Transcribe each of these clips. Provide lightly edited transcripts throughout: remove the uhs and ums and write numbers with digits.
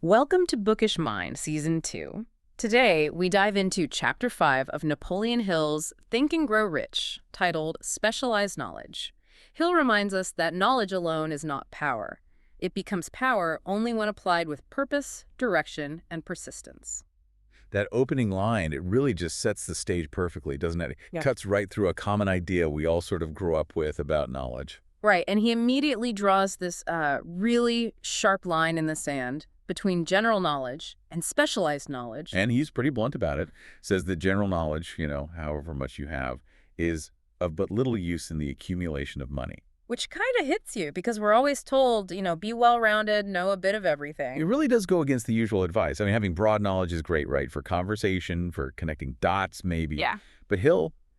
Welcome to Bookish Mind, Season 2. Today, we dive into Chapter 5 of Napoleon Hill's Think and Grow Rich, titled Specialized Knowledge. Hill reminds us that knowledge alone is not power. It becomes power only when applied with purpose, direction, and persistence. That opening line, it really just sets the stage perfectly, doesn't it? It Yeah. cuts right through a common idea we all sort of grew up with about knowledge. Right, and he immediately draws this really sharp line in the sand between general knowledge and specialized knowledge. And he's pretty blunt about it. Says that general knowledge, however much you have, is of but little use in the accumulation of money. Which kind of hits you because we're always told, be well-rounded, know a bit of It everything. really does go against the usual advice. I mean, having broad knowledge is great, right? For conversation, for connecting dots, maybe. Yeah. But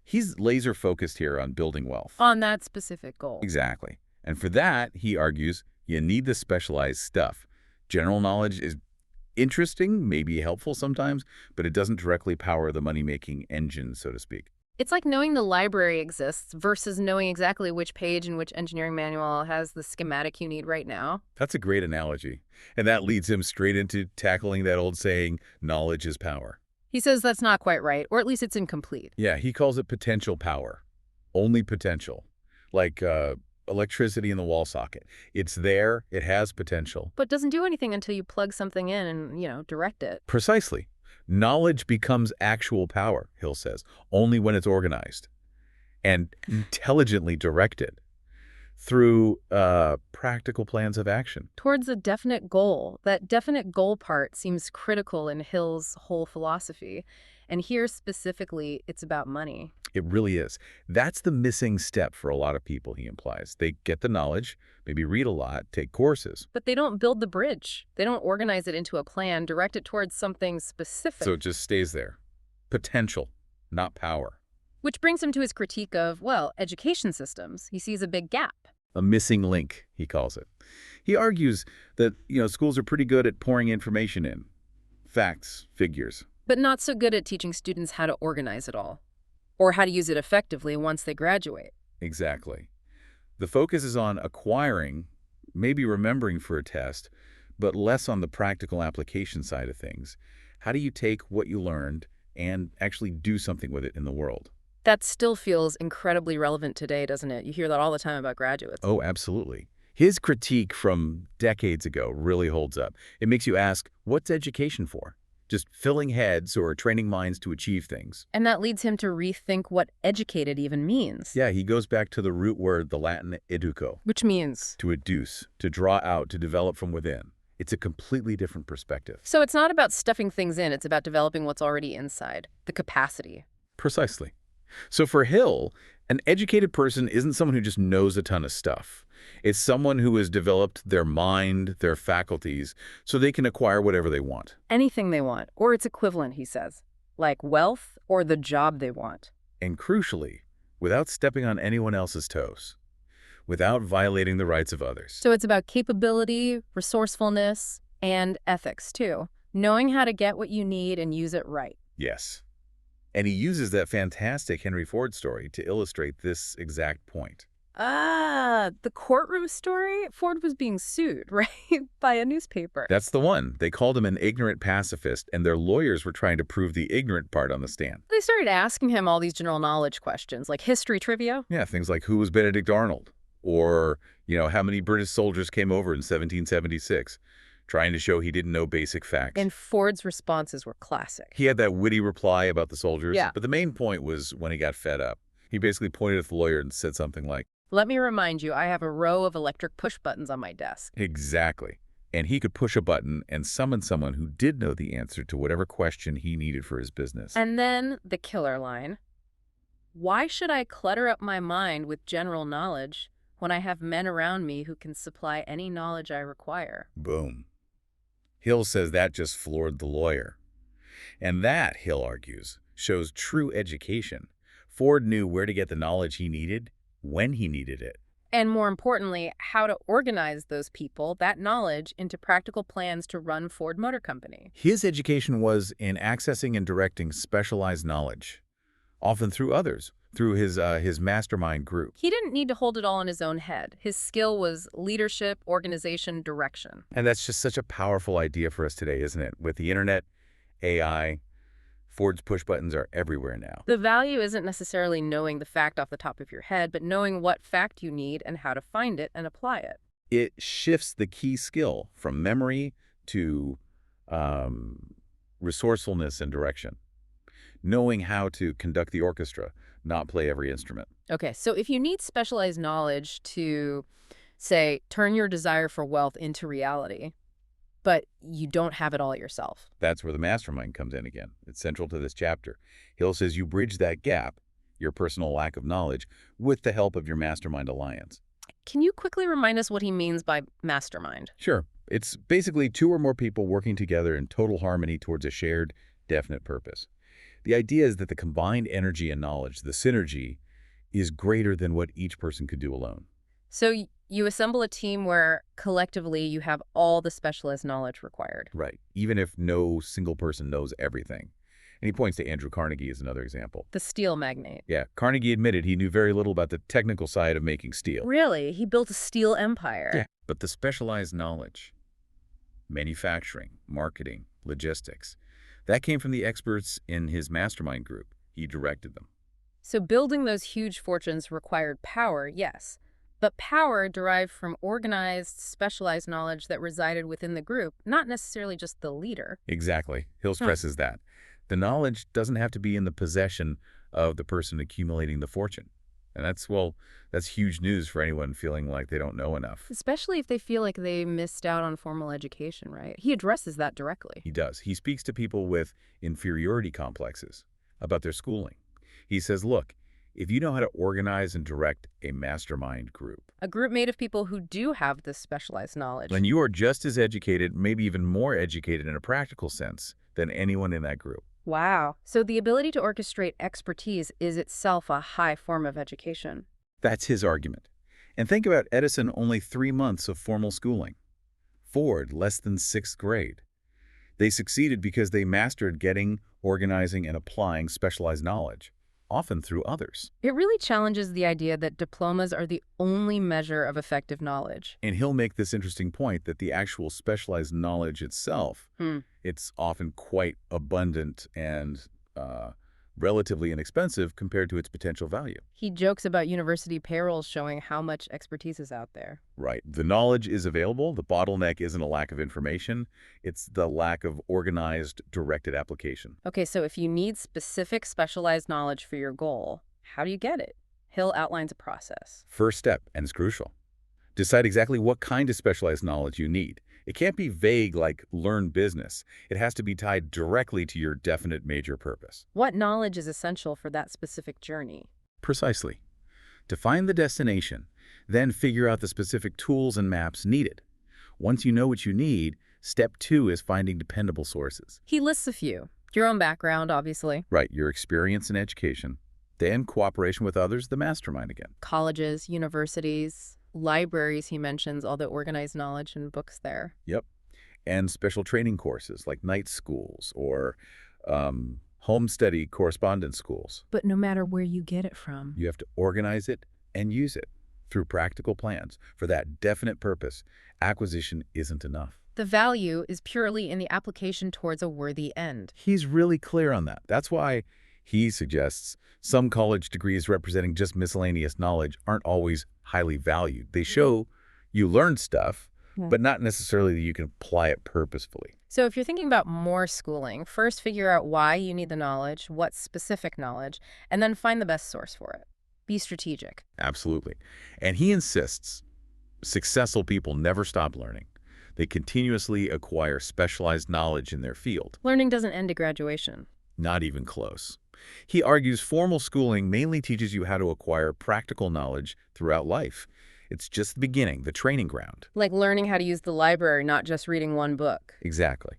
he's laser focused here on building wealth. On that specific goal. Exactly. And for that, he argues, you need the specialized stuff. General knowledge is interesting, maybe helpful sometimes, but it doesn't directly power the money-making engine, so to speak. It's like knowing the library exists versus knowing exactly which page in which engineering manual has the schematic you need right now. That's a great analogy. And that leads him straight into tackling that old saying, knowledge is power. He says that's not quite right, or at least it's incomplete. Yeah, he calls it potential power. Only potential. Like electricity in the wall socket. It's there, it has potential. But doesn't do anything until you plug something in and, direct it. Precisely. Knowledge becomes actual power, Hill says, only when it's organized and intelligently directed through practical plans of action. Towards a definite goal. That definite goal part seems critical in Hill's whole philosophy. And here specifically, it's about money. It really is. That's the missing step for a lot of people, he implies. They get the knowledge, maybe read a lot, take courses. But they don't build the bridge. They don't organize it into a plan, direct it towards something specific. So it just stays there. Potential, not power. Which brings him to his critique of, education systems. He sees a big gap. A missing link, he calls it. He argues that, schools are pretty good at pouring information in. Facts, figures. But not so good at teaching students how to organize it all. Or how to use it effectively once they graduate. Exactly. The focus is on acquiring, maybe remembering for a test, but less on the practical application side of things. How do you take what you learned and actually do something with it in the world? That still feels incredibly relevant today, doesn't it? You hear that all the time about graduates. Oh, absolutely. His critique from decades ago really holds up. It makes you ask, what's education for? Just filling heads or training minds to achieve things. And that leads him to rethink what educated even means. Yeah, he goes back to the root word, the Latin educo. Which means? To educe, to draw out, to develop from within. It's a completely different perspective. So it's not about stuffing things in, it's about developing what's already inside, the capacity. Precisely. So for Hill, an educated person isn't someone who just knows a ton of stuff. It's someone who has developed their mind, their faculties, so they can acquire whatever they want. Anything they want, or its equivalent, he says, like wealth or the job they want. And crucially, without stepping on anyone else's toes, without violating the rights of others. So it's about capability, resourcefulness, and ethics, too. Knowing how to get what you need and use it right. Yes. And he uses that fantastic Henry Ford story to illustrate this exact point. The courtroom story? Ford was being sued, right? By a newspaper. That's the one. They called him an ignorant pacifist, and their lawyers were trying to prove the ignorant part on the stand. They started asking him all these general knowledge questions, like history trivia. Yeah, things like who was Benedict Arnold? Or, how many British soldiers came over in 1776? Trying to show he didn't know basic facts. And Ford's responses were classic. He had that witty reply about the soldiers. Yeah. But the main point was when he got fed up. He basically pointed at the lawyer and said something like, Let me remind you, I have a row of electric push buttons on my desk. exactly. And he could push a button and summon someone who did know the answer to whatever question he needed for his business. And then the killer line. Why should I clutter up my mind with general knowledge when I have men around me who can supply any knowledge I require? Boom. Hill says that just floored the lawyer. And that, Hill argues, shows true education. Ford knew where to get the knowledge he needed, when he needed it. And more importantly, how to organize those people, that knowledge, into practical plans to run Ford Motor Company. His education was in accessing and directing specialized knowledge, often through others, through his mastermind group. He didn't need to hold it all in his own head. His skill was leadership, organization, direction. And that's just such a powerful idea for us today, isn't it? With the internet, AI, Ford's push buttons are everywhere now. The value isn't necessarily knowing the fact off the top of your head, but knowing what fact you need and how to find it and apply it. It shifts the key skill from memory to resourcefulness and direction. Knowing how to conduct the orchestra, not play every instrument. Okay, so if you need specialized knowledge to, say, turn your desire for wealth into reality, but you don't have it all yourself. That's where the mastermind comes in again. It's central to this chapter. Hill says you bridge that gap, your personal lack of knowledge, with the help of your mastermind alliance. Can you quickly remind us what he means by mastermind? Sure. It's basically two or more people working together in total harmony towards a shared, definite purpose. The idea is that the combined energy and knowledge, the synergy, is greater than what each person could do alone. So you assemble a team where collectively you have all the specialized knowledge required. Right. Even if no single person knows everything. And he points to Andrew Carnegie as another example. The steel magnate. Yeah, Carnegie admitted he knew very little about the technical side of making steel. Really? He built a steel empire. Yeah, but the specialized knowledge, manufacturing, marketing, logistics, that came from the experts in his mastermind group. He directed them. So building those huge fortunes required power, yes. But power derived from organized, specialized knowledge that resided within the group, not necessarily just the leader. Exactly. Hill stresses that. The knowledge doesn't have to be in the possession of the person accumulating the fortune. And that's huge news for anyone feeling like they don't know enough. Especially if they feel like they missed out on formal education, right? He addresses that directly. He does. He speaks to people with inferiority complexes about their schooling. He says, look, if you know how to organize and direct a mastermind group, A group made of people who do have this specialized knowledge. then you are just as educated, maybe even more educated in a practical sense than anyone in that group. Wow. So the ability to orchestrate expertise is itself a high form of education. That's his argument. And think about Edison, only 3 months of formal schooling. Ford, less than 6th grade. They succeeded because they mastered getting, organizing, and applying specialized knowledge, often through others. It really challenges the idea that diplomas are the only measure of effective knowledge. And he'll make this interesting point that the actual specialized knowledge itself, it's often quite abundant and relatively inexpensive compared to its potential value. He jokes about university payrolls showing how much expertise is out there. Right. The knowledge is available. The bottleneck isn't a lack of information. It's the lack of organized, directed application. Okay, so if you need specific specialized knowledge for your goal, how do you get it? Hill outlines a process. First step, and it's crucial. Decide exactly what kind of specialized knowledge you need. It can't be vague like learn business. It has to be tied directly to your definite major purpose. What knowledge is essential for that specific journey? Precisely. Define the destination, then figure out the specific tools and maps needed. Once you know what you need, step 2 is finding dependable sources. He lists a few. Your own background, obviously. Right, your experience in education. Then cooperation with others, the mastermind again. Colleges, universities, libraries, he mentions all the organized knowledge and books there. Yep. And special training courses like night schools or home study correspondence schools. But no matter where you get it from, You have to organize it and use it through practical plans. For that definite purpose, acquisition isn't enough. the value is purely in the application towards a worthy end. He's really clear on that. That's why he suggests some college degrees representing just miscellaneous knowledge aren't always highly valued. They show you learned stuff, but not necessarily that you can apply it purposefully. So if you're thinking about more schooling, first figure out why you need the knowledge, what specific knowledge, and then find the best source for it. Be strategic. Absolutely. And he insists successful people never stop learning. They continuously acquire specialized knowledge in their field. Learning doesn't end at graduation. Not even close. He argues formal schooling mainly teaches you how to acquire practical knowledge throughout life. It's just the beginning, the training ground. Like learning how to use the library, not just reading one book. Exactly.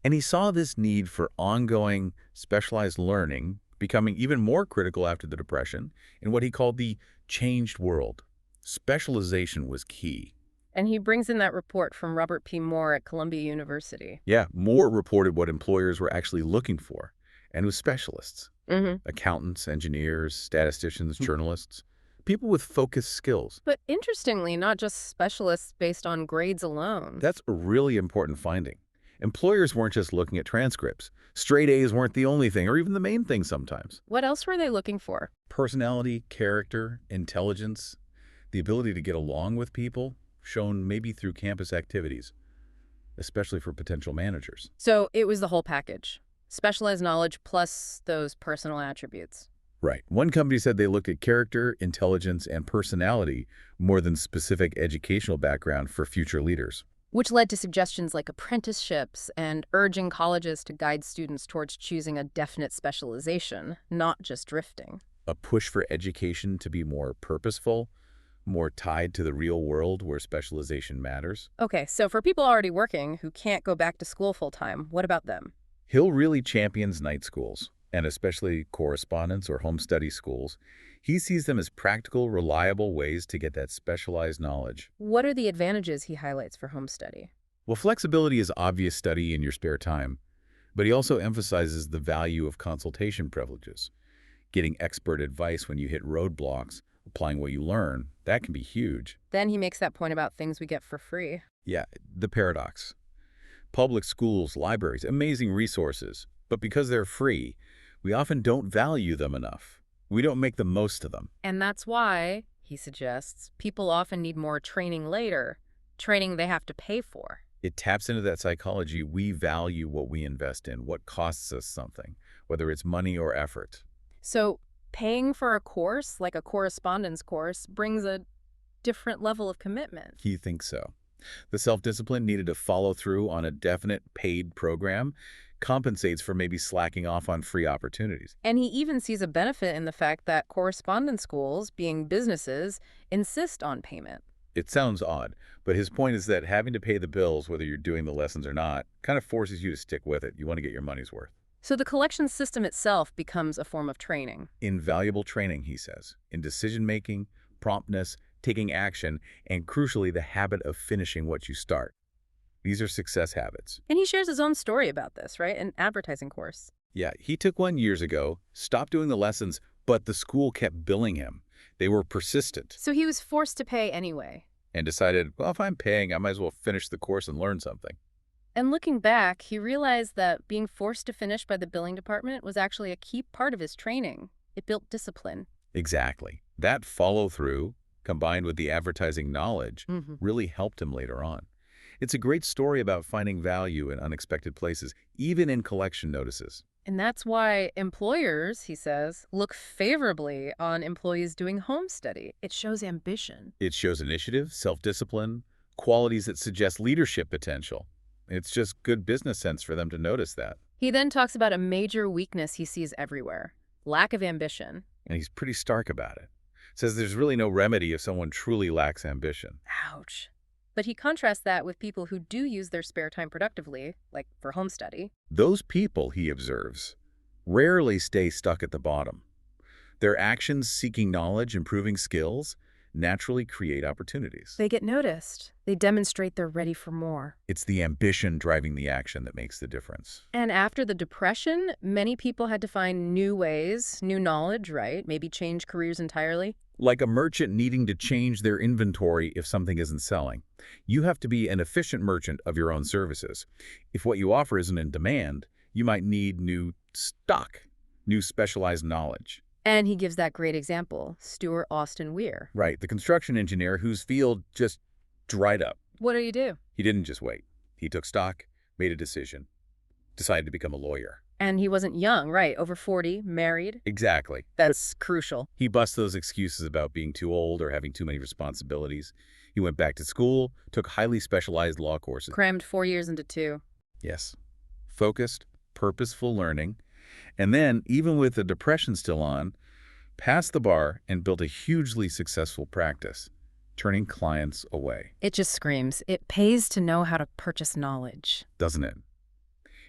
And he saw this need for ongoing specialized learning becoming even more critical after the Depression in what he called the changed world. Specialization was key. And he brings in that report from Robert P. Moore at Columbia University. Yeah, Moore reported what employers were actually looking for. and with specialists, accountants, engineers, statisticians, journalists, people with focused skills. But interestingly, not just specialists based on grades alone. That's a really important finding. Employers weren't just looking at transcripts. Straight A's weren't the only thing, or even the main thing sometimes. What else were they looking for? Personality, character, intelligence, the ability to get along with people, shown maybe through campus activities, especially for potential managers. So it was the whole package. Specialized knowledge plus those personal attributes. Right. One company said they looked at character, intelligence, and personality more than specific educational background for future leaders. Which led to suggestions like apprenticeships and urging colleges to guide students towards choosing a definite specialization, not just drifting. A push for education to be more purposeful, more tied to the real world where specialization matters. Okay, so for people already working who can't go back to school full-time, what about them? Hill really champions night schools, and especially correspondence or home study schools. He sees them as practical, reliable ways to get that specialized knowledge. What are the advantages he highlights for home study? Well, flexibility is obvious study in your spare time, but he also emphasizes the value of consultation privileges. Getting expert advice when you hit roadblocks, applying what you learn, that can be huge. Then he makes that point about things we get for free. Yeah, the paradox. Public schools, libraries, amazing resources, but because they're free, we often don't value them enough. We don't make the most of them. And that's why, he suggests, people often need more training later, training they have to pay for. It taps into that psychology. We value what we invest in, what costs us something, whether it's money or effort. So paying for a course, like a correspondence course, brings a different level of commitment. He thinks so. The self-discipline needed to follow through on a definite paid program compensates for maybe slacking off on free opportunities. And he even sees a benefit in the fact that correspondence schools, being businesses, insist on payment. It sounds odd, but his point is that having to pay the bills, whether you're doing the lessons or not, kind of forces you to stick with it. You want to get your money's worth. So the collection system itself becomes a form of training. Invaluable training, he says, in decision-making, promptness, taking action, and crucially, the habit of finishing what you start. These are success habits. And he shares his own story about this, right? An advertising course. Yeah, he took one years ago, stopped doing the lessons, but the school kept billing him. They were persistent. So he was forced to pay anyway. And decided, well, if I'm paying, I might as well finish the course and learn something. And looking back, he realized that being forced to finish by the billing department was actually a key part of his training. It built discipline. Exactly. That follow-through, combined with the advertising knowledge, Mm-hmm. really helped him later on. It's a great story about finding value in unexpected places, even in collection notices. And that's why employers, he says, look favorably on employees doing home study. It shows ambition. It shows initiative, self-discipline, qualities that suggest leadership potential. It's just good business sense for them to notice that. He then talks about a major weakness he sees everywhere: lack of ambition. And he's pretty stark about it. Says there's really no remedy if someone truly lacks ambition. Ouch. But he contrasts that with people who do use their spare time productively, like for home study. Those people, he observes, rarely stay stuck at the bottom. Their actions seeking knowledge, improving skills, naturally create opportunities. They get noticed. They demonstrate they're ready for more. It's the ambition driving the action that makes the difference. And after the Depression, many people had to find new ways, new knowledge, right? Maybe change careers entirely. Like a merchant needing to change their inventory if something isn't selling. You have to be an efficient merchant of your own services. If what you offer isn't in demand, you might need new stock, new specialized knowledge. And he gives that great example, Stuart Austin Weir. Right, the construction engineer whose field just dried up. What do you do? He didn't just wait. He took stock, made a decision, decided to become a lawyer. And he wasn't young, right? Over 40, married. Exactly. That's crucial. He busts those excuses about being too old or having too many responsibilities. He went back to school, took highly specialized law courses. Crammed 4 years into 2. Yes. Focused, purposeful learning. And then, even with the depression still on, passed the bar and built a hugely successful practice, turning clients away. It just screams, it pays to know how to purchase knowledge. Doesn't it?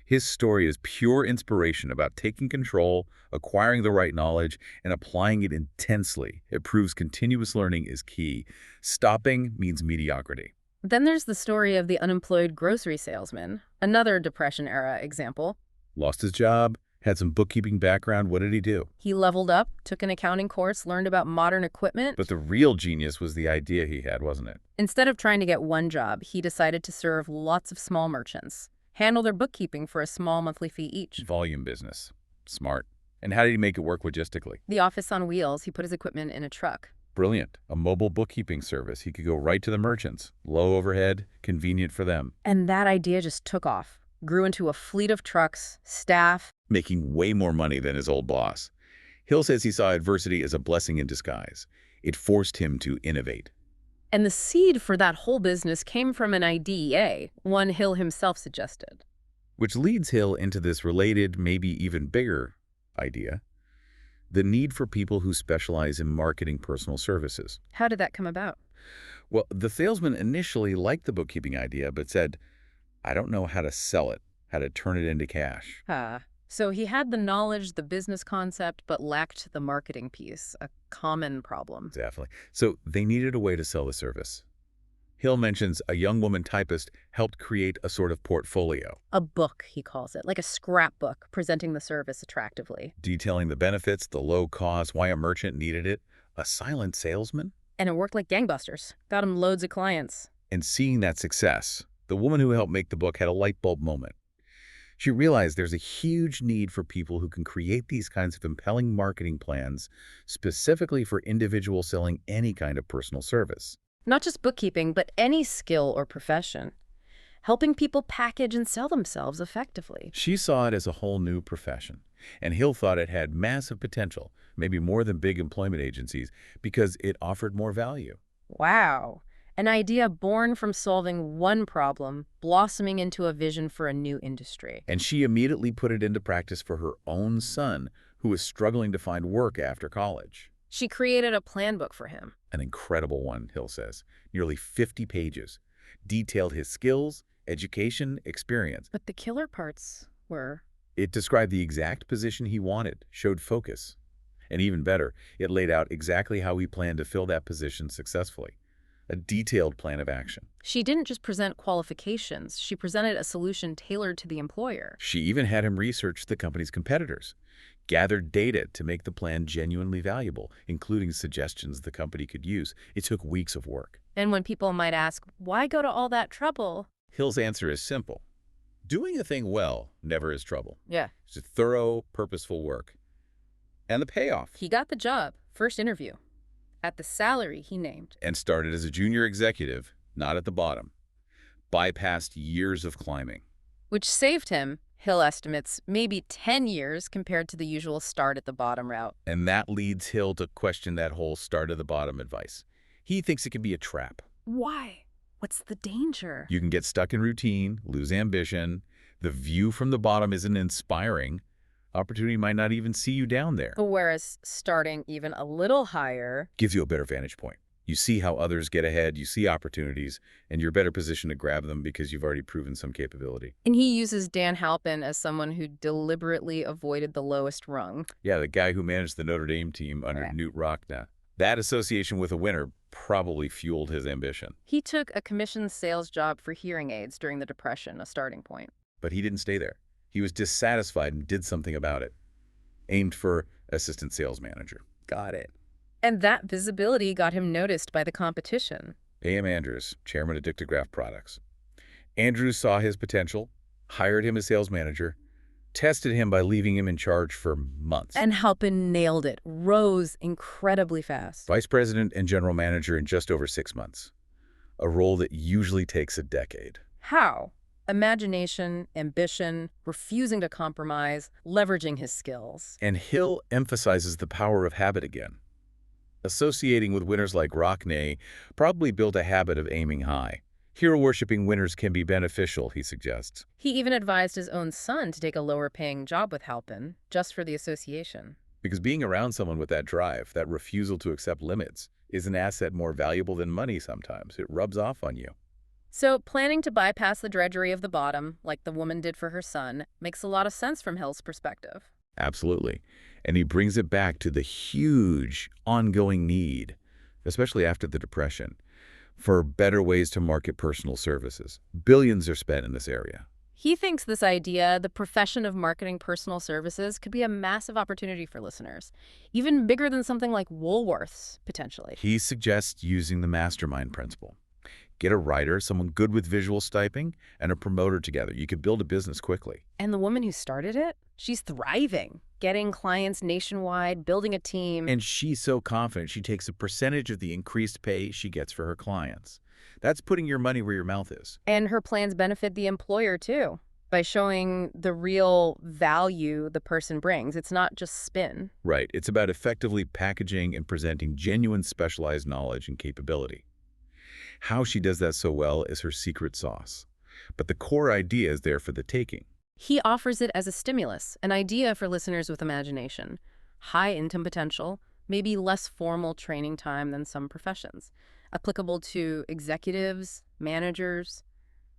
His story is pure inspiration about taking control, acquiring the right knowledge, and applying it intensely. It proves continuous learning is key. Stopping means mediocrity. Then there's the story of the unemployed grocery salesman, another Depression-era example. Lost his job, Had some bookkeeping background. What did he do? He leveled up, took an accounting course, learned about modern equipment. But the real genius was the idea he had, wasn't it? Instead of trying to get one job, he decided to serve lots of small merchants, handle their bookkeeping for a small monthly fee each. Volume business. Smart. And how did he make it work logistically? The office on wheels, he put his equipment in a truck. Brilliant. A mobile bookkeeping service. He could go right to the merchants. Low overhead, convenient for them. And that idea just took off, grew into a fleet of trucks, staff. Making way more money than his old boss. Hill says he saw adversity as a blessing in disguise. It forced him to innovate. And the seed for that whole business came from an idea, one Hill himself suggested. Which leads Hill into this related, maybe even bigger idea. The need for people who specialize in marketing personal services. How did that come about? Well, the salesman initially liked the bookkeeping idea, but said, I don't know how to sell it, how to turn it into cash. So he had the knowledge, the business concept, but lacked the marketing piece, a common problem. Exactly. So they needed a way to sell the service. Hill mentions a young woman typist helped create a sort of portfolio. A book, he calls it, like a scrapbook, presenting the service attractively. Detailing the benefits, the low cost, why a merchant needed it. A silent salesman? And it worked like gangbusters. Got him loads of clients. And seeing that success, the woman who helped make the book had a light bulb moment. She realized there's a huge need for people who can create these kinds of compelling marketing plans specifically for individuals selling any kind of personal service. Not just bookkeeping, but any skill or profession. Helping people package and sell themselves effectively. She saw it as a whole new profession, and Hill thought it had massive potential, maybe more than big employment agencies, because it offered more value. Wow. An idea born from solving one problem, blossoming into a vision for a new industry. And she immediately put it into practice for her own son, who was struggling to find work after college. She created a plan book for him. An incredible one, Hill says. Nearly 50 pages. Detailed his skills, education, experience. But the killer parts were... It described the exact position he wanted, showed focus. And even better, it laid out exactly how he planned to fill that position successfully. A detailed plan of action. She didn't just present qualifications. She presented a solution tailored to the employer. She even had him research the company's competitors, gathered data to make the plan genuinely valuable, including suggestions the company could use. It took weeks of work. And when people might ask, why go to all that trouble? Hill's answer is simple. Doing a thing well never is trouble. Yeah. It's a thorough, purposeful work. And the payoff. He got the job, first interview, at the salary he named. And started as a junior executive, not at the bottom. Bypassed years of climbing. Which saved him, Hill estimates, maybe 10 years compared to the usual start at the bottom route. And that leads Hill to question that whole start at the bottom advice. He thinks it can be a trap. Why? What's the danger? You can get stuck in routine, lose ambition. The view from the bottom isn't inspiring. Opportunity might not even see you down there. Whereas starting even a little higher gives you a better vantage point. You see how others get ahead, you see opportunities, and you're better positioned to grab them because you've already proven some capability. And he uses Dan Halpin as someone who deliberately avoided the lowest rung. Yeah, the guy who managed the Notre Dame team under Knute Rockne. That association with a winner probably fueled his ambition. He took a commissioned sales job for hearing aids during the Depression, a starting point. But he didn't stay there. He was dissatisfied and did something about it. Aimed for assistant sales manager. Got it. And that visibility got him noticed by the competition. A.M. Andrews, chairman of Dictograph Products. Andrews saw his potential, hired him as sales manager, tested him by leaving him in charge for months. And Halpin nailed it, rose incredibly fast. Vice president and general manager in just over 6 months. A role that usually takes a decade. How? Imagination, ambition, refusing to compromise, leveraging his skills. And Hill emphasizes the power of habit again. Associating with winners like Rockne probably built a habit of aiming high. Hero-worshipping winners can be beneficial, he suggests. He even advised his own son to take a lower-paying job with Halpin, just for the association. Because being around someone with that drive, that refusal to accept limits, is an asset more valuable than money sometimes. It rubs off on you. So planning to bypass the drudgery of the bottom, like the woman did for her son, makes a lot of sense from Hill's perspective. Absolutely. And he brings it back to the huge ongoing need, especially after the Depression, for better ways to market personal services. Billions are spent in this area. He thinks this idea, the profession of marketing personal services, could be a massive opportunity for listeners, even bigger than something like Woolworths, potentially. He suggests using the mastermind principle. Get a writer, someone good with visual typing, and a promoter together. You could build a business quickly. And the woman who started it, she's thriving, getting clients nationwide, building a team. And she's so confident she takes a percentage of the increased pay she gets for her clients. That's putting your money where your mouth is. And her plans benefit the employer, too, by showing the real value the person brings. It's not just spin. Right. It's about effectively packaging and presenting genuine specialized knowledge and capability. How she does that so well is her secret sauce. But the core idea is there for the taking. He offers it as a stimulus, an idea for listeners with imagination. High income potential, maybe less formal training time than some professions. Applicable to executives, managers,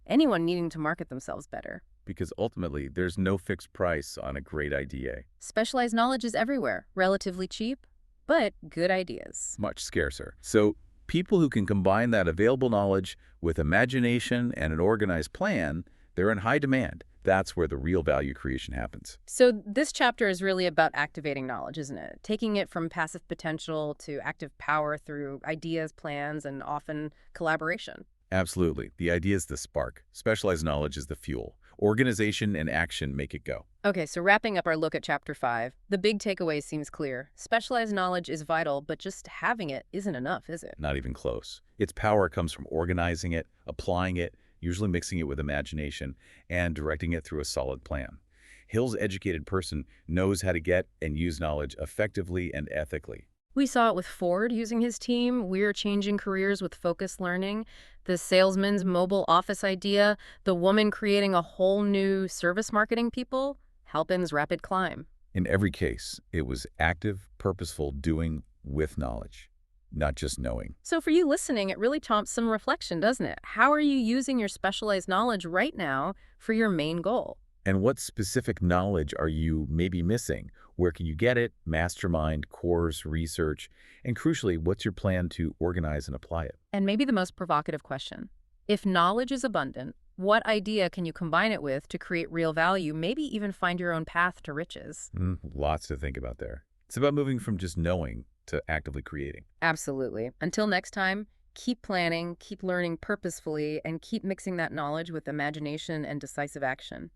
anyone needing to market themselves better. Because ultimately, there's no fixed price on a great idea. Specialized knowledge is everywhere, relatively cheap, but good ideas. Much scarcer. So people who can combine that available knowledge with imagination and an organized plan, they're in high demand. That's where the real value creation happens. So this chapter is really about activating knowledge, isn't it? Taking it from passive potential to active power through ideas, plans, and often collaboration. Absolutely. The idea is the spark. Specialized knowledge is the fuel. Organization and action make it go. Okay, so wrapping up our look at Chapter 5, the big takeaway seems clear. Specialized knowledge is vital, but just having it isn't enough, is it? Not even close. Its power comes from organizing it, applying it, usually mixing it with imagination, and directing it through a solid plan. Hill's educated person knows how to get and use knowledge effectively and ethically. We saw it with Ford using his team. We're changing careers with focused learning. The salesman's mobile office idea. The woman creating a whole new service marketing people. Halpin's rapid climb. In every case, it was active, purposeful doing with knowledge, not just knowing. So for you listening, it really prompts some reflection, doesn't it? How are you using your specialized knowledge right now for your main goal? And what specific knowledge are you maybe missing? Where can you get it? Mastermind, course, research, and crucially, what's your plan to organize and apply it? And maybe the most provocative question. If knowledge is abundant, what idea can you combine it with to create real value, maybe even find your own path to riches? Lots to think about there. It's about moving from just knowing to actively creating. Absolutely. Until next time, keep planning, keep learning purposefully, and keep mixing that knowledge with imagination and decisive action.